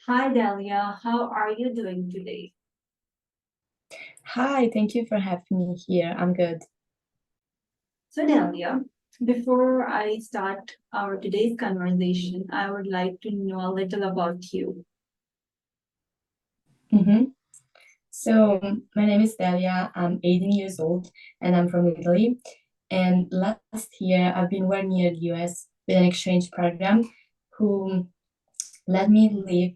Hi, Dalia. How are you doing today? Hi, thank you for having me here. I'm good. So, Dalia, before I start our today's conversation, I would like to know a little about you. hmm So, my name is Dalia. I'm 18 years old and I'm from Italy. And last year, I've been 1 year in the US with an exchange program who let me live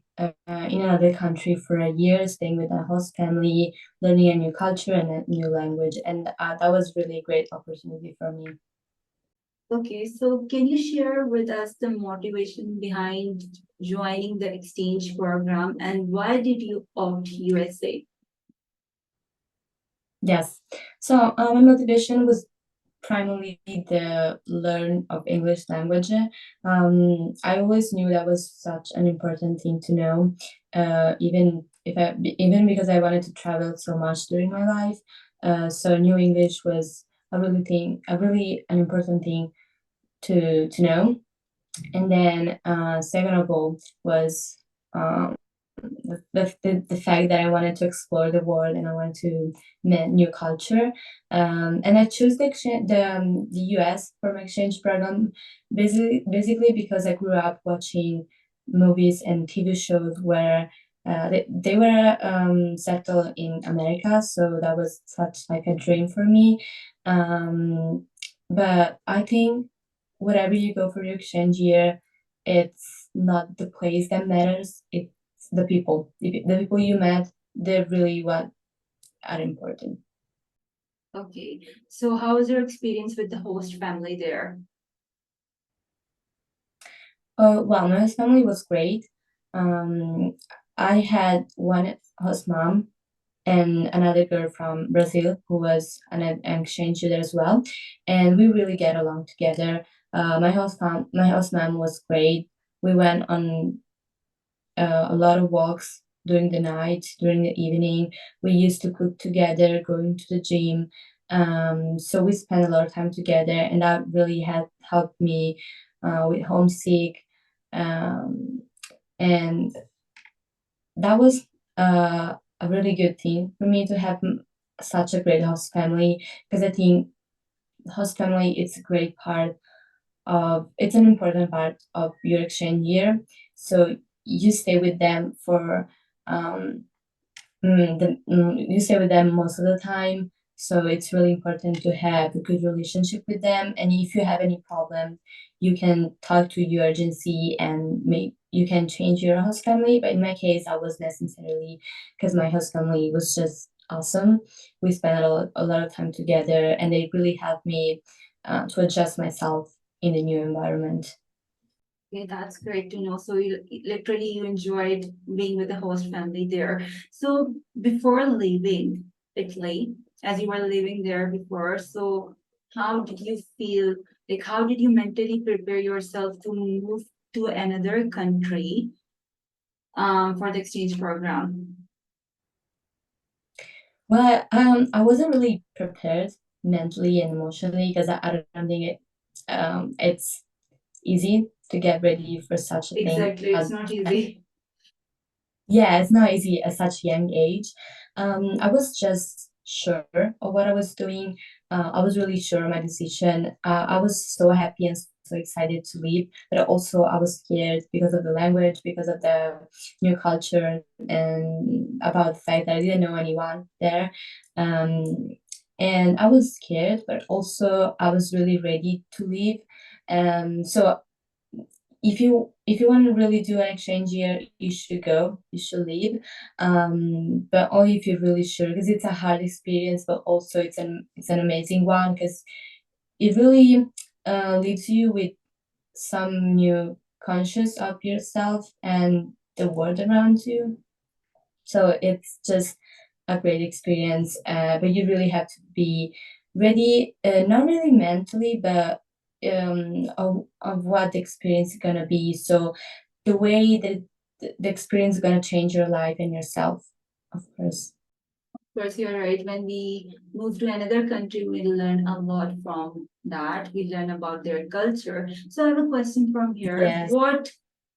in another country for a year, staying with a host family, learning a new culture and a new language. And that was really a great opportunity for me. Okay, so can you share with us the motivation behind joining the exchange program and why did you opt USA? Yes. So, my motivation was primarily the learn of English language. I always knew that was such an important thing to know, even because I wanted to travel so much during my life. So new English was a really an important thing to know. And then second of all was um, the fact that I wanted to explore the world and I wanted to meet new culture. And I chose the US for my exchange program basically because I grew up watching movies and TV shows where they were settled in America, so that was such like a dream for me. But I think wherever you go for your exchange year, it's not the place that matters. It's the people. The people you met, they're really what are important. Okay, so how was your experience with the host family there? Well, my host family was great. Um, I had one host mom and another girl from Brazil who was an exchange student as well, and we really get along together. My host mom was great. We went on a lot of walks during the night, during the evening. We used to cook together, going to the gym. So we spent a lot of time together, and that really had helped me with homesick. Um, and that was a really good thing for me to have such a great host family because I think host family is a great part it's an important part of your exchange year. So you stay with them for um, you stay with them most of the time. So it's really important to have a good relationship with them. And if you have any problem, you can talk to your agency and make you can change your host family. But in my case, I was necessarily because my host family was just awesome. We spent a lot of time together, and they really helped me to adjust myself in the new environment. Okay, that's great to know. So you literally you enjoyed being with the host family there. So before leaving Italy, as you were living there before, so how did you feel? Like how did you mentally prepare yourself to move to another country for the exchange program? Well, I wasn't really prepared mentally and emotionally because I don't think it's easy to get ready for such a thing. Exactly, it's not easy. Yeah, it's not easy at such a young age. I was just sure of what I was doing. I was really sure of my decision. I was so happy and so excited to leave, but also I was scared because of the language, because of the new culture, and about the fact that I didn't know anyone there. Um, and I was scared, but also I was really ready to leave. So if you want to really do an exchange year, you should go, you should leave, but only if you're really sure because it's a hard experience, but also it's an amazing one because it really leaves you with some new conscious of yourself and the world around you. So it's just a great experience, but you really have to be ready, not really mentally, but of what the experience is gonna be. So the way that the experience is gonna change your life and yourself, of course. Of course, you're right. When we move to another country, we learn a lot from that. We learn about their culture. So I have a question from here. Yes.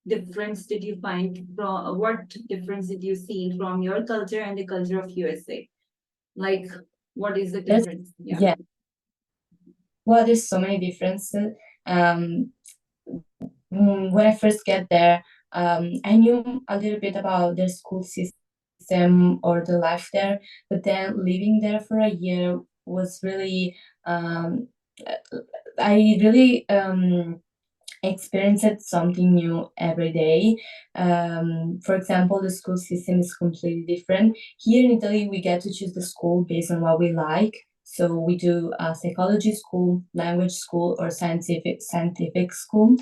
difference did you find from what difference did you see from your culture and the culture of USA? Like, what is the There's difference? Yeah. yeah, well, there's so many differences. Um, when I first get there, I knew a little bit about the school system or the life there, but then living there for a year was really, um, I really experienced something new every day. For example, the school system is completely different. Here in Italy, we get to choose the school based on what we like. So we do a psychology school, language school, or scientific school.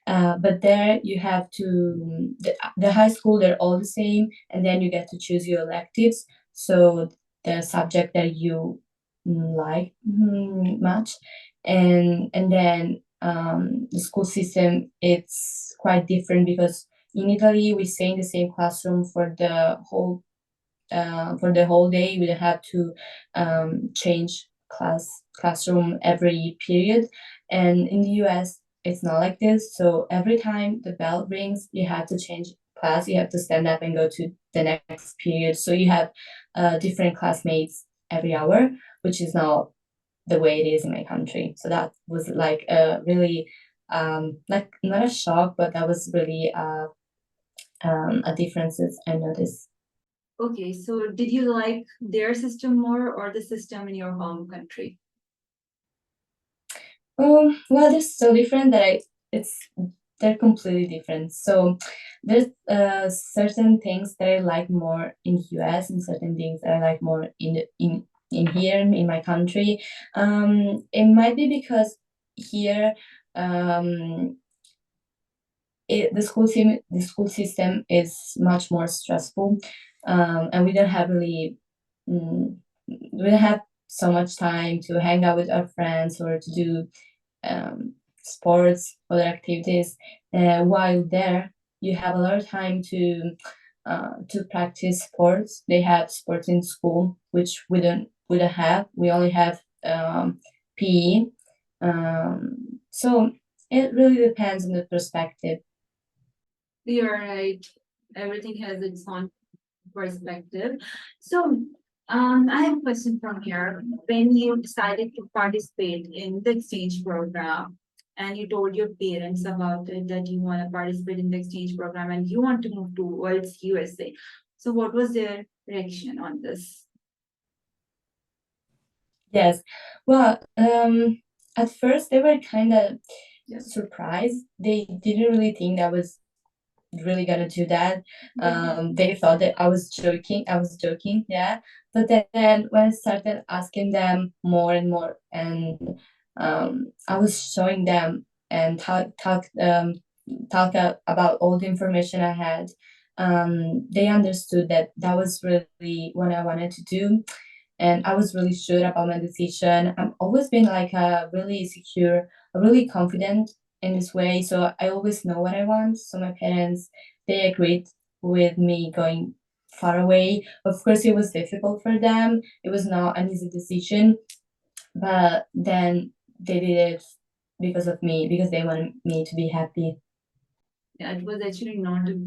But there you have to the high school, they're all the same, and then you get to choose your electives. So the subject that you like much, and then the school system, it's quite different because in Italy we stay in the same classroom for the whole day. We don't have to change classroom every period, and in the US it's not like this. So every time the bell rings, you have to change class. You have to stand up and go to the next period. So you have different classmates every hour, which is not the way it is in my country. So that was like a really like not a shock, but that was really a differences I noticed. Okay, so did you like their system more or the system in your home country? Well, they're so different that it's they're completely different. So there's certain things that I like more in US and certain things that I like more in here in my country. It might be because here um, the school system is much more stressful, and we don't have really we don't have so much time to hang out with our friends or to do sports, other activities. While there, you have a lot of time to practice sports. They have sports in school, which we don't have. We only have PE. So it really depends on the perspective. You're right. Everything has its own perspective. So, I have a question from here. When you decided to participate in the exchange program, and you told your parents about it that you want to participate in the exchange program and you want to move towards USA. So, what was their reaction on this? Yes. Well, at first they were kind of Yeah. surprised. They didn't really think that was really gonna do that. Yeah. They thought that I was joking. I was joking, yeah. But then when I started asking them more and more, and I was showing them and about all the information I had, they understood that that was really what I wanted to do, and I was really sure about my decision. I've always been like a really secure, really confident in this way. So I always know what I want. So my parents, they agreed with me going far away. Of course, it was difficult for them. It was not an easy decision, but then they did it because of me, because they wanted me to be happy. Yeah, it was actually not a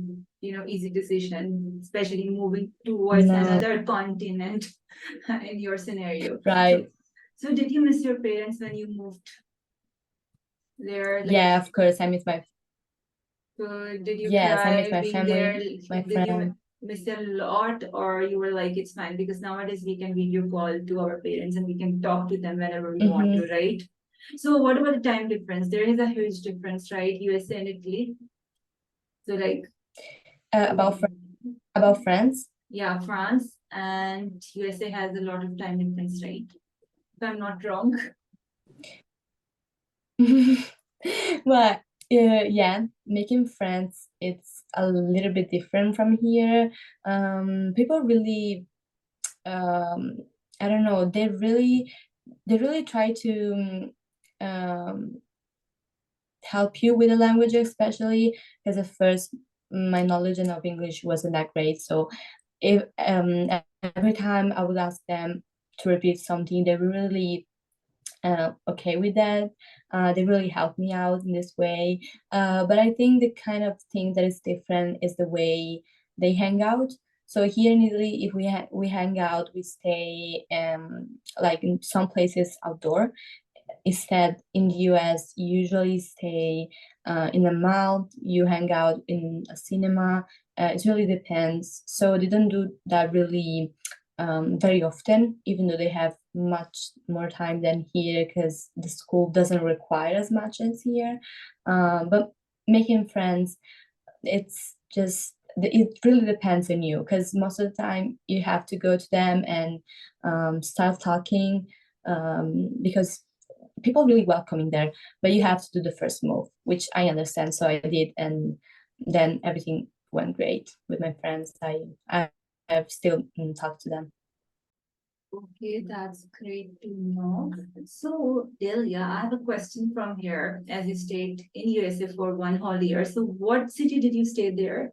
easy decision, especially moving towards No, another continent in your scenario. So, right. so did you miss your parents when you moved there? Like, Yeah, of course. I miss my did you yes, I miss cry my being there? family, my Did you friends. miss a lot, or you were like, it's fine because nowadays we can video call to our parents and we can talk to them whenever we want Mm-hmm. to, right? So, what about the time difference? There is a huge difference, right? USA and Italy. So, like, About about friends. yeah, France and USA has a lot of time difference, right? If I'm not wrong. Well, yeah, making friends, it's a little bit different from here. People really, um, I don't know, they really try to um, help you with the language, especially because at first my knowledge of English wasn't that great. So if every time I would ask them to repeat something, they were really okay with that. They really helped me out in this way. But I think the kind of thing that is different is the way they hang out. So here in Italy, if we hang out, we stay like in some places outdoor. Instead, in the US, you usually stay in a mall, you hang out in a cinema. It really depends. So they don't do that really very often, even though they have much more time than here because the school doesn't require as much as here. But making friends, it's just it really depends on you because most of the time you have to go to them and start talking because people really welcoming there, but you have to do the first move, which I understand. So I did, and then everything went great with my friends. I've still talked to them. Okay, that's great to know. So, Delia, I have a question from here. As you stayed in USA for one whole year, so what city did you stay there?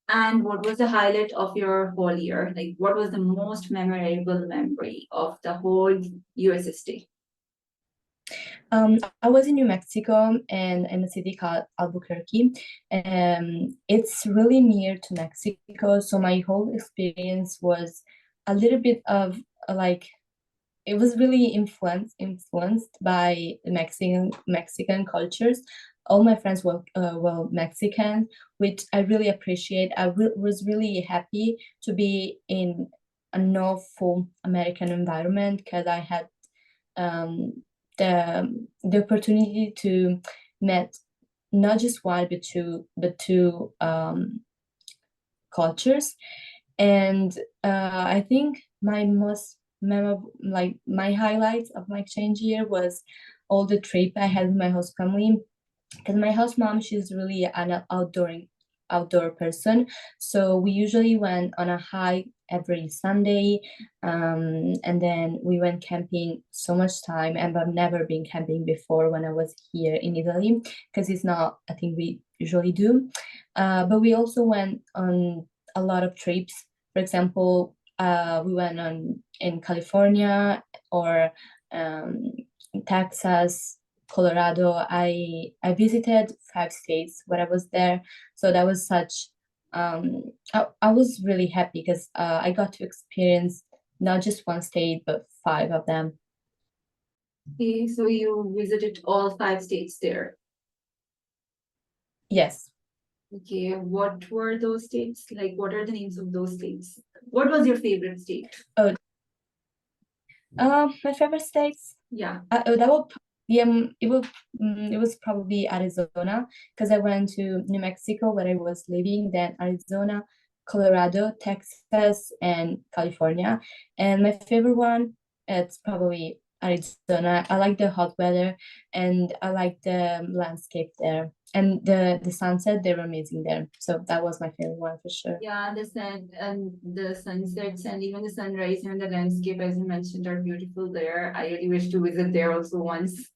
And what was the highlight of your whole year? Like, what was the most memorable memory of the whole USA stay? I was in New Mexico and in a city called Albuquerque. It's really near to Mexico, so my whole experience was a little bit of like it was really influenced by the Mexican cultures. All my friends were Mexican, which I really appreciate. Was really happy to be in a no full American environment because I had um, the opportunity to met not just one but two cultures. And I think my most memorable, like my highlights of my exchange year was all the trip I had with my host family because my host mom, she's really an outdoor person, so we usually went on a hike every Sunday, and then we went camping so much time, and I've never been camping before when I was here in Italy because it's not a thing we usually do. But we also went on a lot of trips. For example, we went on in California or um, Texas, Colorado. I visited 5 states when I was there, so that was such. I was really happy because I got to experience not just one state but 5 of them. Okay, so you visited all five states there. Yes. Okay, what were those states? Like, what are the names of those states? What was your favorite state? Oh, my favorite states. Yeah. That will be it was probably Arizona because I went to New Mexico where I was living, then Arizona, Colorado, Texas, and California. And my favorite one, it's probably Arizona. I like the hot weather and I like the landscape there. And the sunset, they were amazing there. So that was my favorite one for sure. Yeah, the sun and the sunsets and even the sunrise and the landscape, as you mentioned, are beautiful there. I really wish to visit there also once.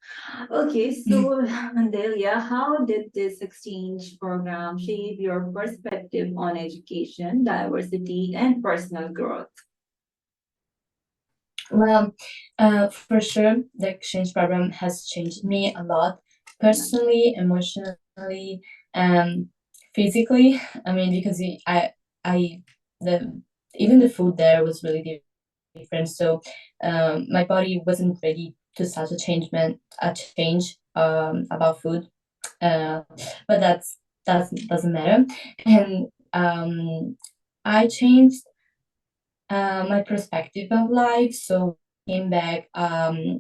Okay, so Delia, how did this exchange program shape your perspective on education, diversity, and personal growth? Well, for sure, the exchange program has changed me a lot personally, emotionally, um, physically. I mean, because I, the even the food there was really different. So, my body wasn't ready to such a change about food. Uh, but that doesn't matter. And I changed my perspective of life. So came back, I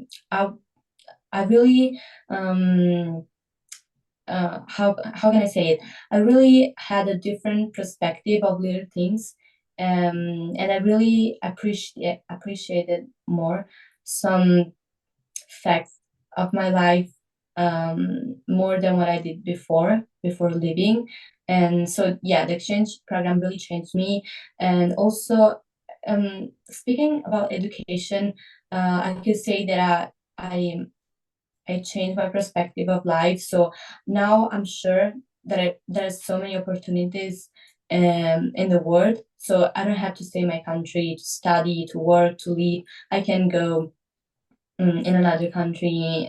really how can I say it? I really had a different perspective of little things, and I really appreciated more some facts of my life more than what I did before leaving. And so yeah, the exchange program really changed me. And also speaking about education, I could say that I changed my perspective of life. So now I'm sure that there's so many opportunities in the world. So I don't have to stay in my country to study, to work, to live. I can go in another country,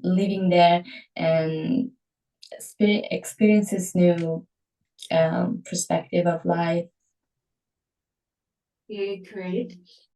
living there, and experiences new perspective of life. Okay, great.